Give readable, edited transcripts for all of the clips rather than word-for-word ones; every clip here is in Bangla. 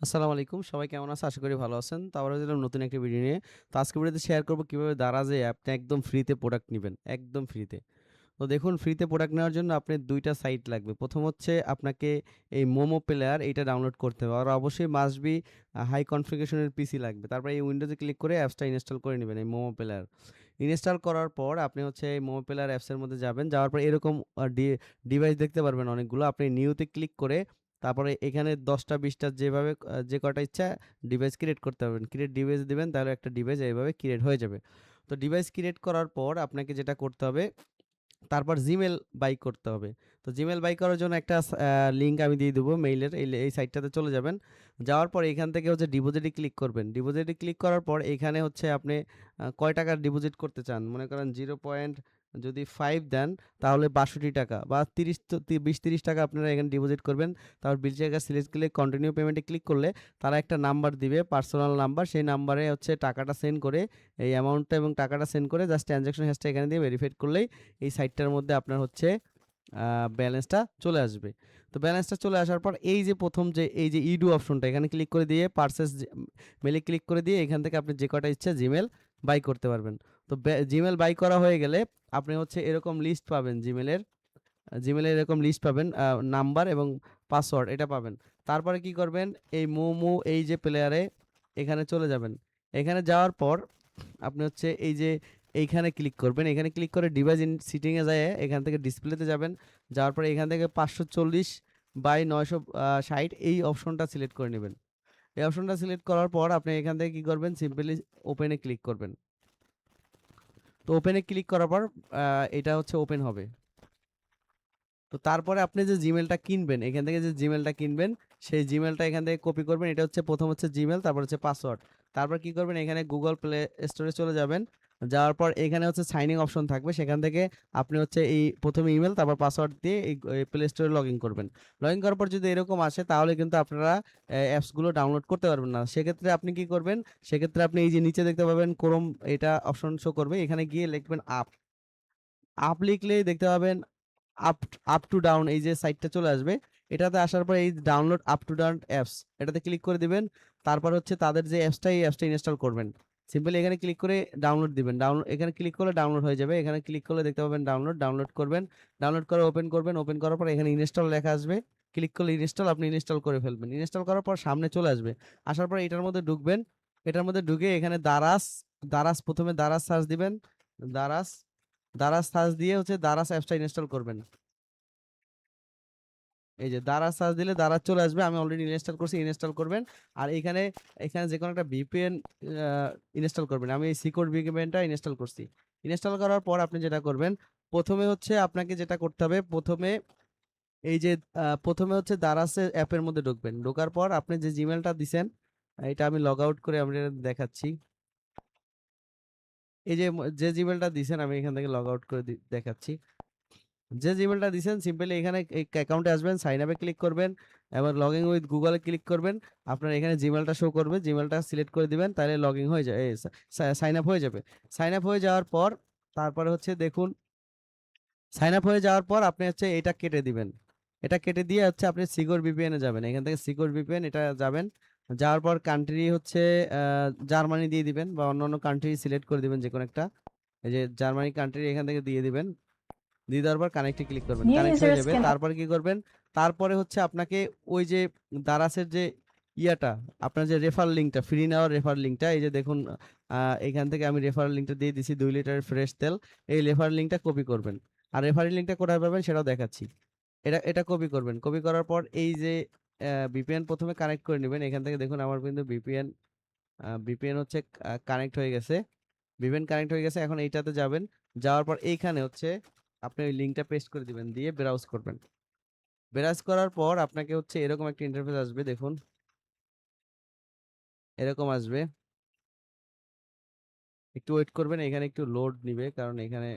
আসসালামু আলাইকুম। সবাই কেমন আছেন? আশা করি ভালো আছেন। তো আবারও দিলাম নতুন একটা ভিডিও নিয়ে। তো আজকের ভিডিওতে শেয়ার করব কিভাবে দারাজে অ্যাপটা একদম ফ্রিতে প্রোডাক্ট নিবেন। একদম ফ্রিতে। তো দেখুন ফ্রিতে প্রোডাক্ট নেওয়ার জন্য আপনার ২ টা সাইট লাগবে। ১ম হচ্ছে আপনাকে এই মোমো প্লেয়ার এইটা ডাউনলোড করতে হবে। আর অবশ্যই মাস্ট বি হাই কনফিগারেশন এর পিসি লাগবে। তারপরে এই উইন্ডোজে ক্লিক করে অ্যাপসটা ইনস্টল করে নিবেন এই মোমো প্লেয়ার। ইনস্টল করার পর আপনি হচ্ছে এই মোমো প্লেয়ার অ্যাপসের মধ্যে যাবেন। যাওয়ার পর এরকম ডিভাইস দেখতে পারবেন অনেকগুলো। আপনি নিউতে ক্লিক করে তারপরে এখানে ১০ টা ২০ টা যেভাবে যে কয়টা ইচ্ছা ডিভাইস ক্রিয়েট করতে পারবেন। ক্রিয়েট ডিভাইস দিবেন তাহলে একটা ডিভাইস এইভাবে ক্রিয়েট হয়ে যাবে। তো ডিভাইস ক্রিয়েট করার পর আপনাকে যেটা করতে হবে তারপর Gmail বাই করতে হবে। তো Gmail বাই করার জন্য একটা লিঙ্ক আমি দিয়ে দেবো মেইলের। এই সাইটটাতে চলে যাবেন। যাওয়ার পর এখান থেকে হচ্ছে ডিপোজিটে ক্লিক করবেন। ডিপোজিটে ক্লিক করার পর এখানে হচ্ছে আপনি কয় টাকা ডিপোজিট করতে চান? মনে করেন 0 পয়েন্ট যদি 5 দেন তাহলে ৳৬২ বা ৩০ তো ২০-৩০ টাকা আপনারা এখানে ডিপোজিট করবেন। তারপর বিল জায়গা সিলেক্ট করলে কন্টিনিউ পেমেন্টে ক্লিক করলে তারা একটা নাম্বার দিবে পার্সোনাল নাম্বার। সেই নাম্বারে হচ্ছে টাকাটা সেন্ড করে এই অ্যামাউন্টটা এবং টাকাটা সেন্ড করে জাস্ট ট্রান্সেকশন হ্যাশটা এখানে দিয়ে ভেরিফাইড করলেই এই সাইটটার মধ্যে আপনার হচ্ছে ব্যালেন্সটা চলে আসবে। তো ব্যালেন্সটা চলে আসার পর এই যে ১ম যে এই যে ইডু অপশনটা এখানে ক্লিক করে দিয়ে পারচেজ মেইলে ক্লিক করে দিয়ে এখান থেকে আপনি যে কয়টা ইচ্ছা Gmail বাই করতে পারবেন। তো Gmail বাই করা হয়ে গেলে আপনি হচ্ছে এরকম লিস্ট পাবেন Gmail এর এরকম লিস্ট পাবেন নাম্বার এবং পাসওয়ার্ড এটা পাবেন। তারপরে কি করবেন এই মোমো এই যে প্লেয়ারে এখানে চলে যাবেন। এখানে যাওয়ার পর আপনি হচ্ছে এই যে এইখানে ক্লিক করবেন। এখানে ক্লিক করে ডিভাইস ইন সেটিং এ যেয়ে এখান থেকে ডিসপ্লেতে যাবেন। যাওয়ার পরে এখান থেকে ৫৪০/৯৬০ এই অপশনটা সিলেক্ট করে নিবেন। এই অপশনটা সিলেক্ট করার পর আপনি এখান থেকে কি করবেন সিম্পলি ওপেন এ ক্লিক করবেন। তো ওপেন এ ক্লিক করার পর এটা হচ্ছে ওপেন হবে। তো তারপরে আপনি যে জিমেলটা কিনবেন, এখান থেকে যে জিমেলটা কিনবেন, সেই জিমেলটা এখান থেকে কপি করবেন। এটা হচ্ছে ১ম হচ্ছে জিমেল, তারপর হচ্ছে পাসওয়ার্ড। তারপর কি করবেন এখানে Google Play Store এ চলে যাবেন। যাওয়ার পর এখানে হচ্ছে সাইন ইন অপশন থাকবে। সেখান থেকে আপনি হচ্ছে এই ১ম ইমেইল তারপর পাসওয়ার্ড দিয়ে এই Play Store এ লগইন করবেন। লগইন করার পর যদি এরকম আসে তাহলে কিন্তু আপনারা অ্যাপস গুলো ডাউনলোড করতে পারবেন না। সেক্ষেত্রে আপনি কি করবেন? সেক্ষেত্রে আপনি এই যে নিচে দেখতে পাবেন Chrome এটা অপশন শো করবে। এখানে গিয়ে লিখবেন আপ। আপ লিখলেই দেখতে পাবেন আপ আপ টু ডাউন এই যে সাইটটা চলে আসবে। এটাতে আসার পর এই download up to down apps এটাতে ক্লিক করে দিবেন। তারপর হচ্ছে তাদের যে অ্যাপসটা এই অ্যাপসটা ইনস্টল করবেন। সিম্পলি এখানে ক্লিক করে ডাউনলোড দিবেন। এখানে ক্লিক করলে ডাউনলোড হয়ে যাবে। এখানে ক্লিক করলে দেখতে পাবেন ডাউনলোড করবেন। ডাউনলোড করে ওপেন করবেন। ওপেন করার পর এখানে ইনস্টল লেখা আসবে। ক্লিক করলে ইনস্টল আপনি ইনস্টল করে ফেলবেন। ইনস্টল করার পর সামনে চলে আসবে। আসার পর এটার মধ্যে ঢুকবেন। এটার মধ্যে ঢুকে এখানে দারাজ ১ম এ দারাজ সার্চ দিবেন। দারাজ দারাজ সার্চ দিয়ে হচ্ছে দারাজ অ্যাপসটা ইনস্টল করবেন। এই যে দারাজ সার্চ দিলে দারাজ চলে আসবে। আমি অলরেডি ইনস্টল করছি, ইনস্টল করবেন। আর এখানে যেকোনো একটা VPN আ ইনস্টল করবেন। আমি এই সিকিউর VPNটা ইনস্টল করছি। ইনস্টল করার পর আপনি যেটা করবেন, ১ম এ হচ্ছে আপনাকে যেটা করতে হবে, ১ম এ এই যে ১ম এ হচ্ছে দারাজের অ্যাপের মধ্যে ঢুকবেন। ঢোকার পর আপনি যে জিমেইলটা দিছেন, এটা আমি লগ আউট করে আমি এটা দেখাচ্ছি। এই যে যে জিমেইলটা দিছেন আমি এখান থেকে লগ আউট করে দেখাচ্ছি। যে জিমেইলটা দিছেন সিম্পলি এখানে এই অ্যাকাউন্টে আসবেন, সাইন আপ এ ক্লিক করবেন এবং login with Google A click করবেন। আপনার এখানে জিমেইলটা শো করবে। জিমেইলটা সিলেক্ট করে দিবেন। তাহলে লগইন হয়ে যায়। সাইন আপ হয়ে যাবে। সাইন আপ হয়ে যাওয়ার পর তারপরে হচ্ছে দেখুন সাইন আপ হয়ে যাওয়ার পর আপনি হচ্ছে এটা কেটে দিবেন। এটা কেটে দিয়ে হচ্ছে আপনি সিকিউর VPN এ যাবেন। এখান থেকে সিকিউর VPN এটা যাবেন। যাওয়ার পর কান্ট্রি হচ্ছে জার্মানি দিয়ে দিবেন বা অন্যান্য কান্ট্রি সিলেক্ট করে দিবেন যেকোনো একটা। এই যে জার্মানি কান্ট্রি এখান থেকে দিয়ে দিবেন। দিয়ে দেওয়ার পর কানেক্টে ক্লিক করবেন। New কানেক্ট হয়ে users যাবে। can তারপরে কি করবেন? তারপরে হচ্ছে আপনাকে ওই যে দারাজের যে ইয়াটা, আপনার যে রেফার লিঙ্কটা, ফ্রি নেওয়ার রেফার লিঙ্কটা এই যে দেখুন আ এখান থেকে আমি রেফারেল লিঙ্কটা দিয়ে দিছি ২ লিটারের ফ্রেশ তেল। এই রেফারেল লিঙ্কটা কপি করবেন। আর রেফারেল লিঙ্কটা কোথায় পাবেন সেটাও দেখাচ্ছি। এটা কপি করবেন। কপি করার পর এই যে VPN ১ম এ কানেক্ট করে নিবেন। এখান থেকে দেখুন আমার কিন্তু VPN হচ্ছে কানেক্ট হয়ে গেছে। VPN কানেক্ট হয়ে গেছে। এখন এইটাতে যাবেন। যাওয়ার পর এইখানে হচ্ছে আপনি ওই লিঙ্কটা পেস্ট করে দিবেন। দিয়ে ব্রাউজ করবেন। ব্রাউজ করার পর আপনাকে হচ্ছে এরকম একটা ইন্টারফেস আসবে দেখুন। এরকম আসবে। একটু ওয়েট করবেন। এখানে একটু লোড নিবে। কারণ এখানে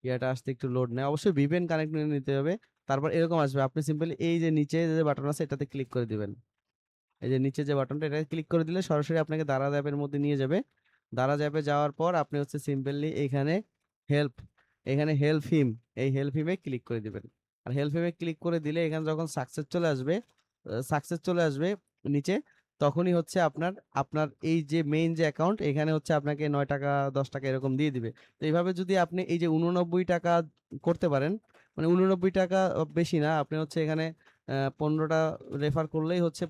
ইয়াটা আসতে একটু লোড নেয়। অবশ্যই VPN কানেক্ট করে নিতে হবে। তারপর এরকম আসবে। আপনি সিম্পলি এই যে নিচে যে বাটন আছে এটাতে ক্লিক করে দিবেন। এই যে নিচে যে বাটনটা এটাতে ক্লিক করে দিলে সরাসরি আপনাকে দারাজ অ্যাপের মধ্যে নিয়ে যাবে। দারাজ অ্যাপে যাওয়ার পর আপনি হচ্ছে সিম্পলি এখানে হেল্প, এখানে হেল্প হিম, এই হেল্প হিমে ক্লিক করে দিবেন। আর হেল্প হিমে ক্লিক করে দিলে এখানে যখন সাকসেস চলে আসবে নিচে, তখনই হচ্ছে আপনার আপনার এই যে মেইন যে অ্যাকাউন্ট এখানে হচ্ছে আপনাকে ৳৯ ৳১০ এরকম দিয়ে দিবে। তো এইভাবে যদি আপনি এই যে ৳৮৯ করতে পারেন, মানে ৳৮৯ বেশি না। আপনি হচ্ছে এখানে ১৫ টা রেফার করলেই হচ্ছে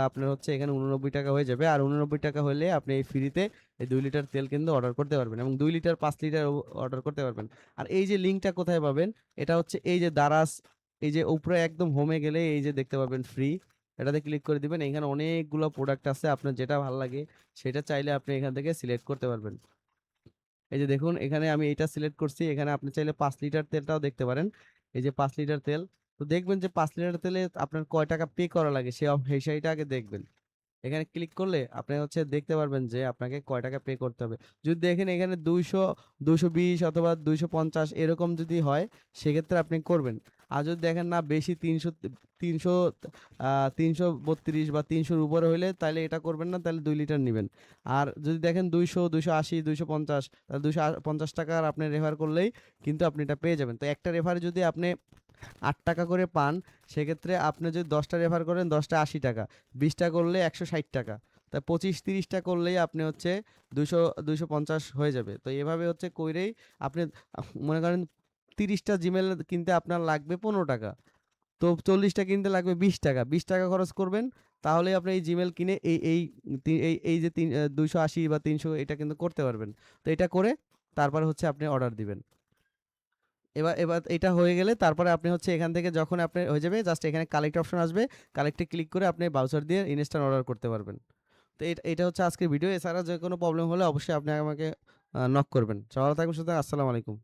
আপনার হচ্ছে এখানে ৳৮৯ হয়ে যাবে। আর ৳৮৯ হইলে আপনি এই ফ্রিতে এই ২ লিটার তেল কিন্তু অর্ডার করতে পারবেন এবং ২ লিটার ৫ লিটার অর্ডার করতে পারবেন। আর এই যে লিঙ্কটা কোথায় পাবেন? এটা হচ্ছে এই যে দারাজ, এই যে উপরে একদম হোমে গেলে এই যে দেখতে পাবেন ফ্রি। এটাতে ক্লিক করে দিবেন। এখানে অনেকগুলো প্রোডাক্ট আছে। আপনার যেটা ভাল লাগে সেটা চাইলে আপনি এখান থেকে সিলেক্ট করতে পারবেন। এই যে দেখুন এখানে আমি এইটা সিলেক্ট করছি। এখানে আপনি চাইলে ৫ লিটার তেলটাও দেখতে পারেন। এই যে ৫ লিটার তেল। তো দেখবেন যে ৫ লিটার তেলে আপনার কয় টাকা পে করা লাগে সেই সেইটা আগে দেখবেন। এখানে ক্লিক করলে আপনি হচ্ছে দেখতে পারবেন যে আপনাকে কয় টাকা পে করতে হবে। যদি দেখেন এখানে ২০০, ২২০ অথবা ২৫০ এরকম যদি হয় সেক্ষেত্রে আপনি করবেন। আর যদি দেখেন না বেশি ৩০০ ৩৩২ বা ৩০০ র উপরে হইলে তাইলে এটা করবেন না, তাহলে ২ লিটার নিবেন। আর যদি দেখেন ২০০, ২৮০, ২৫০ তাহলে ৳২৫০ আপনি রেফার করলেই কিন্তু আপনি এটা পেয়ে যাবেন। তো একটা রেফারে যদি আপনি ৳৮ করে পান, সেক্ষেত্রে আপনি যদি ১০ টা রেফার করেন ১০ টা ৳৮০, ২০ টা করলে ৳১৬০। তা ২৫-৩০ টা করলেই আপনি হচ্ছে ২৫০ হয়ে যাবে। তো এভাবে হচ্ছে কইরেই আপনি মনে করেন ৩০ টা জিমেইল কিনতে আপনার লাগবে ৳১৫। তো ৪০ টা কিনতে লাগবে ৳২০। ৳২০ খরচ করবেন, তাহলেই আপনি এই জিমেইল কিনে এই যে ২৮০ বা ৩০০ এটা কিন্তু করতে পারবেন। তো এটা করে তারপরে হচ্ছে আপনি অর্ডার দিবেন। এবার এটা হয়ে গেলে তারপরে আপনি হচ্ছে এখান থেকে যখন আপনার হয়ে যাবে জাস্ট এখানে কালেক্ট অপশন আসবে। কালেক্টে ক্লিক করে আপনি ব্রাউজার দিয়ে ইনস্ট্যান্ট অর্ডার করতে পারবেন। তো এটা হচ্ছে আজকের ভিডিও। এছাড়া যে কোনো প্রবলেম হলে অবশ্যই আপনি আমাকে নক করবেন। সবাই ভালো থাকবেন, সুতরাং আসসালামু আলাইকুম।